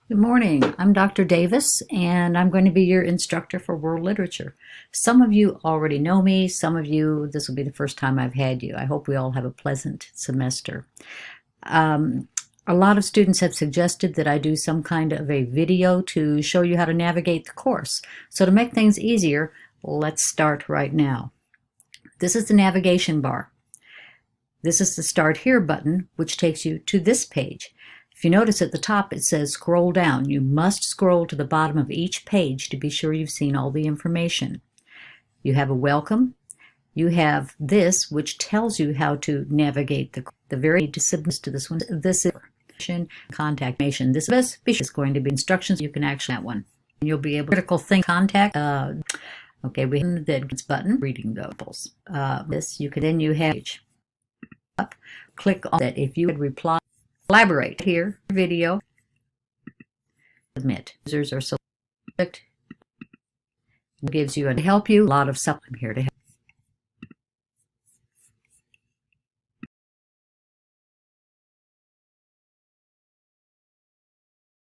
Good morning. I'm Dr. Davis, and I'm going to be your instructor for world literature. Some of you already know me. Some of you, this will be the first time I've had you. I hope we all have a pleasant semester. A lot of students have suggested that I do some kind of a video to show you how to navigate the course. So to make things easier, let's start right now. This is the navigation bar. This is the Start Here button, which takes you to this page. If you notice at the top it says scroll down. You must scroll to the bottom of each page to be sure you've seen all the information. You have a welcome. You have this, which tells you how to navigate the very to submit to this one. This is contact information. This is going to be instructions. You can actually that one. You'll be able to critical think contact. Okay, we have the button reading those. This you can then you have up. Click on that if you would reply. Collaborate here, video, submit. Users are select. Gives you and help you a lot of supplement here to help.